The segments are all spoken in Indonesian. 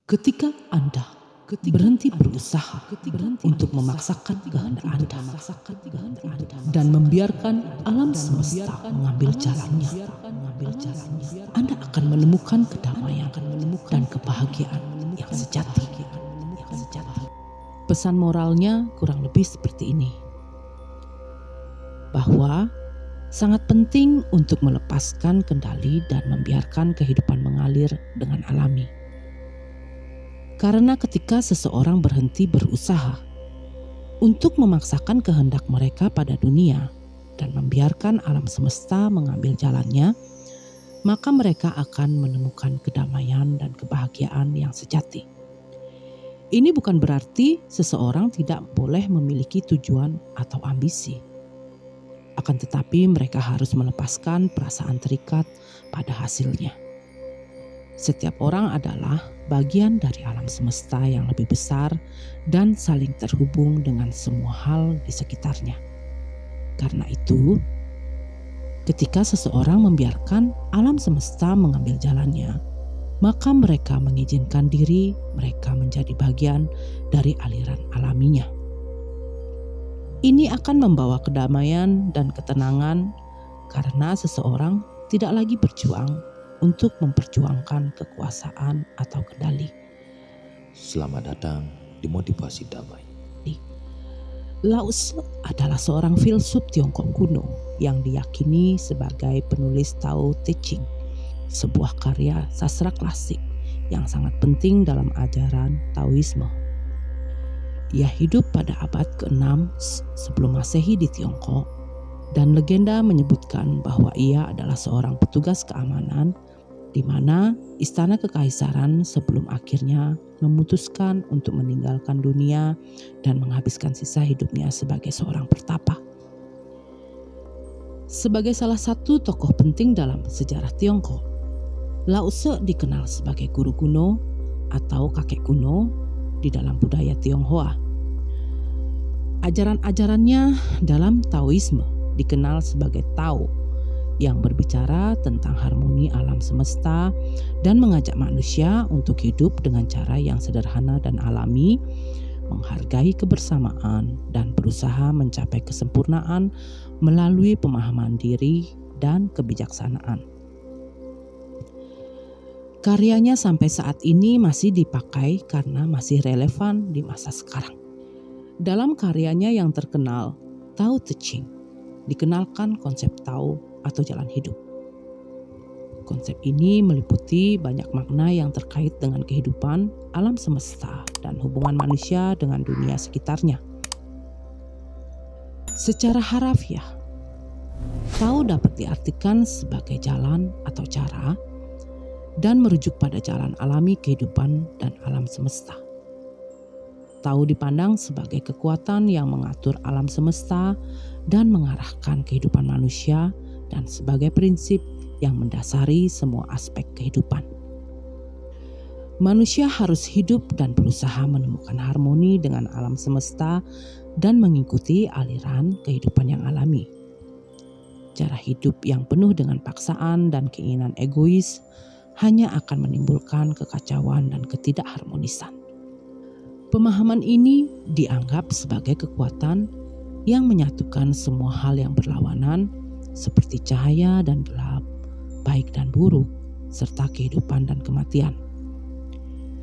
Ketika Anda berhenti berusaha untuk memaksakan kehendak Anda dan membiarkan alam semesta mengambil jalannya, Anda akan menemukan kedamaian dan kebahagiaan yang sejati. Pesan moralnya kurang lebih seperti ini, bahwa sangat penting untuk melepaskan kendali dan membiarkan kehidupan mengalir dengan alami. Karena ketika seseorang berhenti berusaha untuk memaksakan kehendak mereka pada dunia dan membiarkan alam semesta mengambil jalannya, maka mereka akan menemukan kedamaian dan kebahagiaan yang sejati. Ini bukan berarti seseorang tidak boleh memiliki tujuan atau ambisi. Akan tetapi mereka harus melepaskan perasaan terikat pada hasilnya. Setiap orang adalah bagian dari alam semesta yang lebih besar dan saling terhubung dengan semua hal di sekitarnya. Karena itu, ketika seseorang membiarkan alam semesta mengambil jalannya, maka mereka mengizinkan diri mereka menjadi bagian dari aliran alaminya. Ini akan membawa kedamaian dan ketenangan karena seseorang tidak lagi berjuang untuk memperjuangkan kekuasaan atau kendali. Selamat datang di Motivasi Damai. Lao Tzu adalah seorang filsuf Tiongkok kuno yang diyakini sebagai penulis Tao Te Ching, sebuah karya sastra klasik yang sangat penting dalam ajaran Taoisme. Ia hidup pada abad ke-6 sebelum Masehi di Tiongkok, dan legenda menyebutkan bahwa ia adalah seorang petugas keamanan di mana istana kekaisaran sebelum akhirnya memutuskan untuk meninggalkan dunia dan menghabiskan sisa hidupnya sebagai seorang pertapa. Sebagai salah satu tokoh penting dalam sejarah Tiongkok, Lao Tzu dikenal sebagai guru kuno atau kakek kuno di dalam budaya Tionghoa. Ajaran-ajarannya dalam Taoisme dikenal sebagai Tao, yang berbicara tentang harmoni alam semesta dan mengajak manusia untuk hidup dengan cara yang sederhana dan alami, menghargai kebersamaan dan berusaha mencapai kesempurnaan melalui pemahaman diri dan kebijaksanaan. Karyanya sampai saat ini masih dipakai karena masih relevan di masa sekarang. Dalam karyanya yang terkenal, Tao Te Ching, dikenalkan konsep Tao atau jalan hidup. Konsep ini meliputi banyak makna yang terkait dengan kehidupan, alam semesta, dan hubungan manusia dengan dunia sekitarnya. Secara harafiah, Tao dapat diartikan sebagai jalan atau cara dan merujuk pada jalan alami kehidupan dan alam semesta. Tao dipandang sebagai kekuatan yang mengatur alam semesta dan mengarahkan kehidupan manusia, dan sebagai prinsip yang mendasari semua aspek kehidupan. Manusia harus hidup dan berusaha menemukan harmoni dengan alam semesta dan mengikuti aliran kehidupan yang alami. Cara hidup yang penuh dengan paksaan dan keinginan egois hanya akan menimbulkan kekacauan dan ketidakharmonisan. Pemahaman ini dianggap sebagai kekuatan yang menyatukan semua hal yang berlawanan seperti cahaya dan gelap, baik dan buruk, serta kehidupan dan kematian.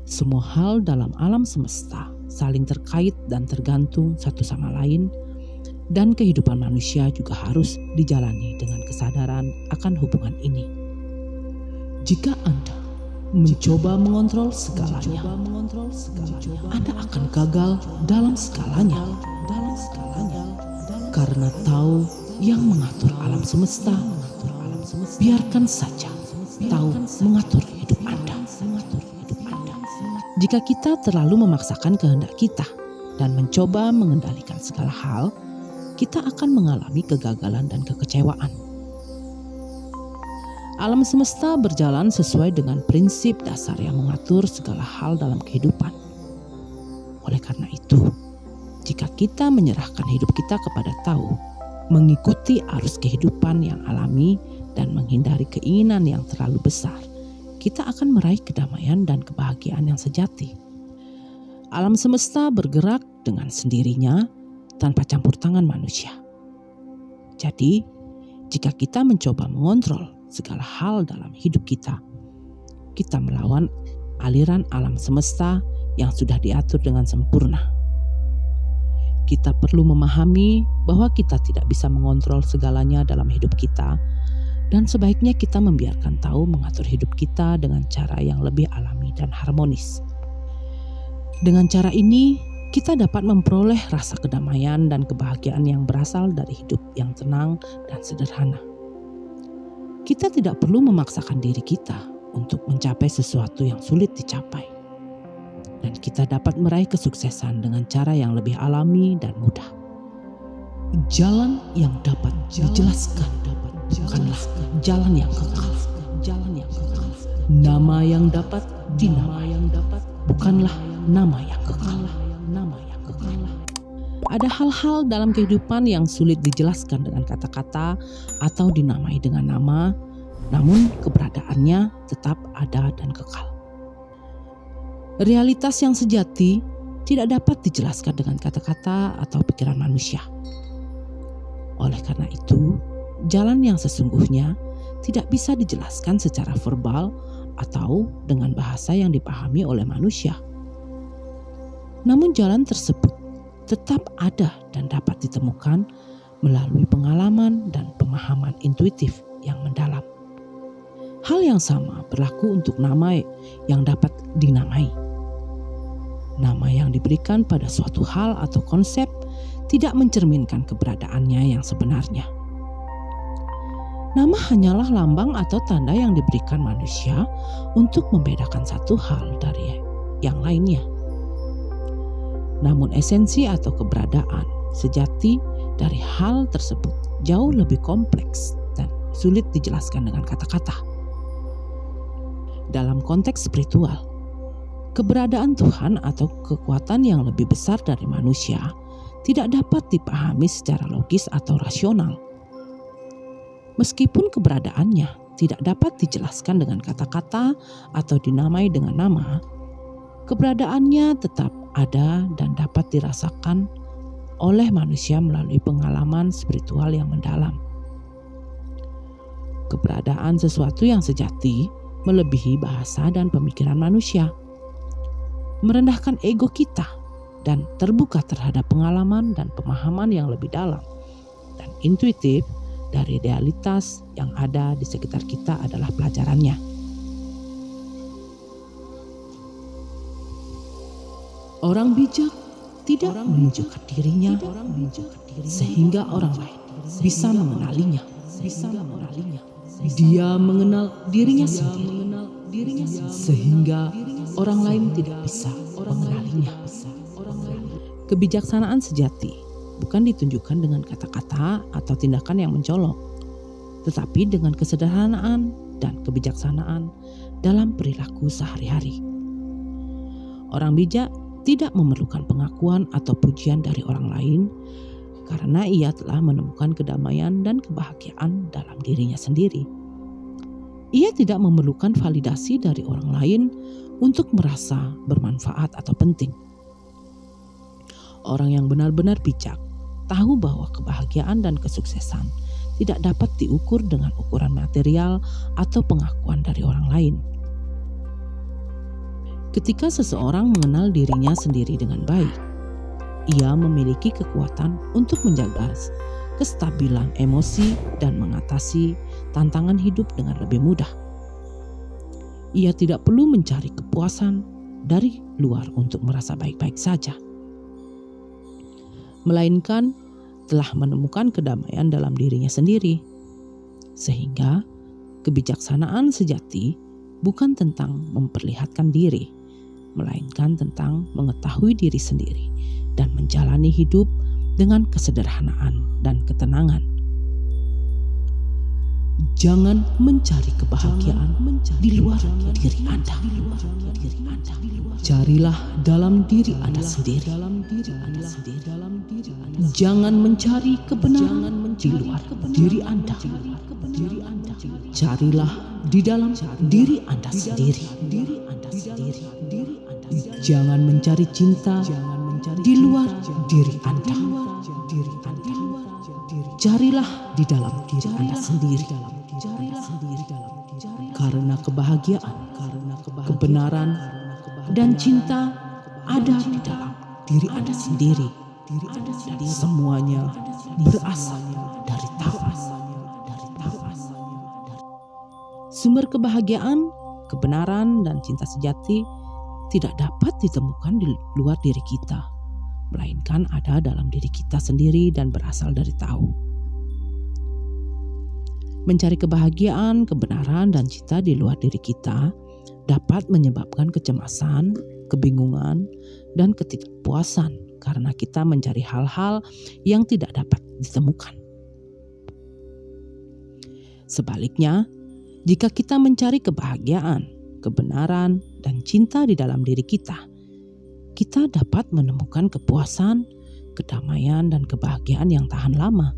Semua hal dalam alam semesta saling terkait dan tergantung satu sama lain, dan kehidupan manusia juga harus dijalani dengan kesadaran akan hubungan ini. Jika Anda mencoba mengontrol segalanya, Anda akan gagal dalam segalanya. Karena Tao yang mengatur alam semesta, biarkan saja Tao mengatur hidup Anda. Jika kita terlalu memaksakan kehendak kita dan mencoba mengendalikan segala hal, kita akan mengalami kegagalan dan kekecewaan. Alam semesta berjalan sesuai dengan prinsip dasar yang mengatur segala hal dalam kehidupan. Oleh karena itu, jika kita menyerahkan hidup kita kepada Tao, mengikuti arus kehidupan yang alami dan menghindari keinginan yang terlalu besar, kita akan meraih kedamaian dan kebahagiaan yang sejati. Alam semesta bergerak dengan sendirinya tanpa campur tangan manusia. Jadi, jika kita mencoba mengontrol segala hal dalam hidup kita melawan aliran alam semesta yang sudah diatur dengan sempurna. Kita perlu memahami bahwa kita tidak bisa mengontrol segalanya dalam hidup kita, dan sebaiknya kita membiarkan tahu mengatur hidup kita dengan cara yang lebih alami dan harmonis. Dengan cara ini, kita dapat memperoleh rasa kedamaian dan kebahagiaan yang berasal dari hidup yang tenang dan sederhana. Kita tidak perlu memaksakan diri kita untuk mencapai sesuatu yang sulit dicapai. Dan kita dapat meraih kesuksesan dengan cara yang lebih alami dan mudah. Jalan yang dapat dijelaskan bukanlah jalan yang kekal. Nama yang dapat dinamai bukanlah nama yang kekal. Ada hal-hal dalam kehidupan yang sulit dijelaskan dengan kata-kata atau dinamai dengan nama, namun keberadaannya tetap ada dan kekal. Realitas yang sejati tidak dapat dijelaskan dengan kata-kata atau pikiran manusia. Oleh karena itu, jalan yang sesungguhnya tidak bisa dijelaskan secara verbal atau dengan bahasa yang dipahami oleh manusia. Namun jalan tersebut tetap ada dan dapat ditemukan melalui pengalaman dan pemahaman intuitif yang mendalam. Hal yang sama berlaku untuk nama yang dapat dinamai. Nama yang diberikan pada suatu hal atau konsep tidak mencerminkan keberadaannya yang sebenarnya. Nama hanyalah lambang atau tanda yang diberikan manusia untuk membedakan satu hal dari yang lainnya. Namun esensi atau keberadaan sejati dari hal tersebut jauh lebih kompleks dan sulit dijelaskan dengan kata-kata. Dalam konteks spiritual, keberadaan Tuhan atau kekuatan yang lebih besar dari manusia tidak dapat dipahami secara logis atau rasional. Meskipun keberadaannya tidak dapat dijelaskan dengan kata-kata atau dinamai dengan nama, keberadaannya tetap ada dan dapat dirasakan oleh manusia melalui pengalaman spiritual yang mendalam. Keberadaan sesuatu yang sejati melebihi bahasa dan pemikiran manusia, merendahkan ego kita, dan terbuka terhadap pengalaman dan pemahaman yang lebih dalam dan intuitif dari realitas yang ada di sekitar kita adalah pelajarannya. Orang bijak tidak menunjukkan dirinya sehingga orang lain bisa mengenalinya. Dia mengenal dirinya sendiri sehingga orang lain tidak bisa mengenalinya. Kebijaksanaan sejati bukan ditunjukkan dengan kata-kata atau tindakan yang mencolok, tetapi dengan kesederhanaan dan kebijaksanaan dalam perilaku sehari-hari. Orang bijak tidak memerlukan pengakuan atau pujian dari orang lain karena ia telah menemukan kedamaian dan kebahagiaan dalam dirinya sendiri. Ia tidak memerlukan validasi dari orang lain untuk merasa bermanfaat atau penting. Orang yang benar-benar bijak tahu bahwa kebahagiaan dan kesuksesan tidak dapat diukur dengan ukuran material atau pengakuan dari orang lain. Ketika seseorang mengenal dirinya sendiri dengan baik, ia memiliki kekuatan untuk menjaga kestabilan emosi dan mengatasi tantangan hidup dengan lebih mudah. Ia tidak perlu mencari kepuasan dari luar untuk merasa baik-baik saja, melainkan telah menemukan kedamaian dalam dirinya sendiri. Sehingga kebijaksanaan sejati bukan tentang memperlihatkan diri, melainkan tentang mengetahui diri sendiri dan menjalani hidup dengan kesederhanaan dan ketenangan. Jangan mencari kebahagiaan di luar diri Anda. Carilah dalam diri Anda sendiri. Jangan mencari kebenaran di luar diri Anda. Carilah di dalam diri Anda sendiri. Jangan mencari cinta di luar diri Anda. Carilah di dalam diri Anda sendiri. Karena kebahagiaan, kebenaran, dan cinta ada di dalam diri Anda sendiri. Dan semuanya berasal dari tahu. Sumber kebahagiaan, kebenaran, dan cinta sejati tidak dapat ditemukan di luar diri kita, melainkan ada dalam diri kita sendiri dan berasal dari tahu. Mencari kebahagiaan, kebenaran, dan cinta di luar diri kita dapat menyebabkan kecemasan, kebingungan, dan ketidakpuasan karena kita mencari hal-hal yang tidak dapat ditemukan. Sebaliknya, jika kita mencari kebahagiaan, kebenaran, dan cinta di dalam diri kita, kita dapat menemukan kepuasan, kedamaian, dan kebahagiaan yang tahan lama.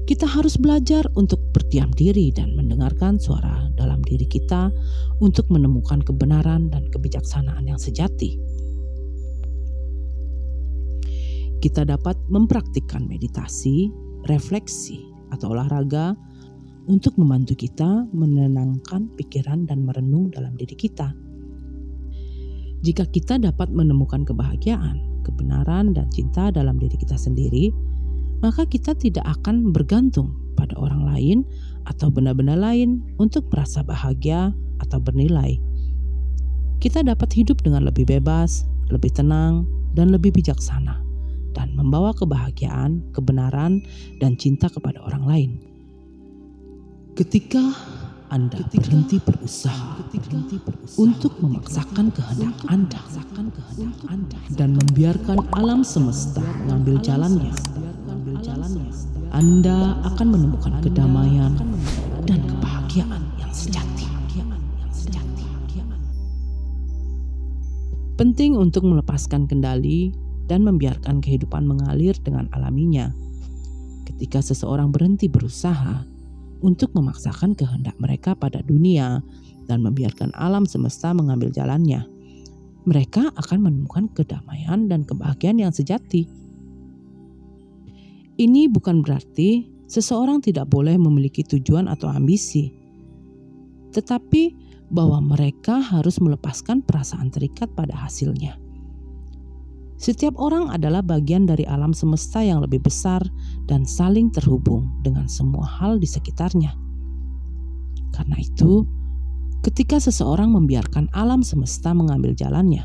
Kita harus belajar untuk berdiam diri dan mendengarkan suara dalam diri kita untuk menemukan kebenaran dan kebijaksanaan yang sejati. Kita dapat mempraktikkan meditasi, refleksi, atau olahraga untuk membantu kita menenangkan pikiran dan merenung dalam diri kita. Jika kita dapat menemukan kebahagiaan, kebenaran, dan cinta dalam diri kita sendiri, maka kita tidak akan bergantung pada orang lain atau benda-benda lain untuk merasa bahagia atau bernilai. Kita dapat hidup dengan lebih bebas, lebih tenang, dan lebih bijaksana, dan membawa kebahagiaan, kebenaran, dan cinta kepada orang lain. Ketika Anda berhenti berusaha untuk memaksakan kehendak Anda dan membiarkan alam semesta mengambil jalannya, Anda akan menemukan kedamaian dan kebahagiaan yang sejati. Penting untuk melepaskan kendali dan membiarkan kehidupan mengalir dengan alaminya. Ketika seseorang berhenti berusaha untuk memaksakan kehendak mereka pada dunia dan membiarkan alam semesta mengambil jalannya, mereka akan menemukan kedamaian dan kebahagiaan yang sejati. Ini bukan berarti seseorang tidak boleh memiliki tujuan atau ambisi, tetapi bahwa mereka harus melepaskan perasaan terikat pada hasilnya. Setiap orang adalah bagian dari alam semesta yang lebih besar dan saling terhubung dengan semua hal di sekitarnya. Karena itu, ketika seseorang membiarkan alam semesta mengambil jalannya,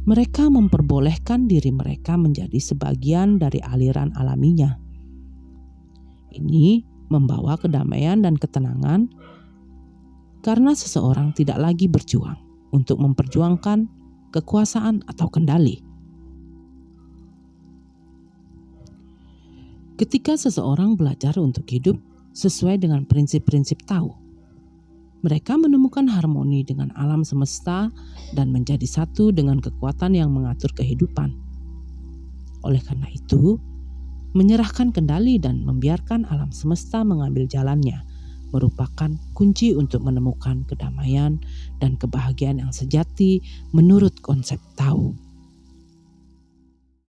mereka memperbolehkan diri mereka menjadi sebagian dari aliran alaminya. Ini membawa kedamaian dan ketenangan karena seseorang tidak lagi berjuang untuk memperjuangkan kekuasaan atau kendali. Ketika seseorang belajar untuk hidup sesuai dengan prinsip-prinsip tahu, mereka menemukan harmoni dengan alam semesta dan menjadi satu dengan kekuatan yang mengatur kehidupan. Oleh karena itu, menyerahkan kendali dan membiarkan alam semesta mengambil jalannya merupakan kunci untuk menemukan kedamaian dan kebahagiaan yang sejati menurut konsep tahu.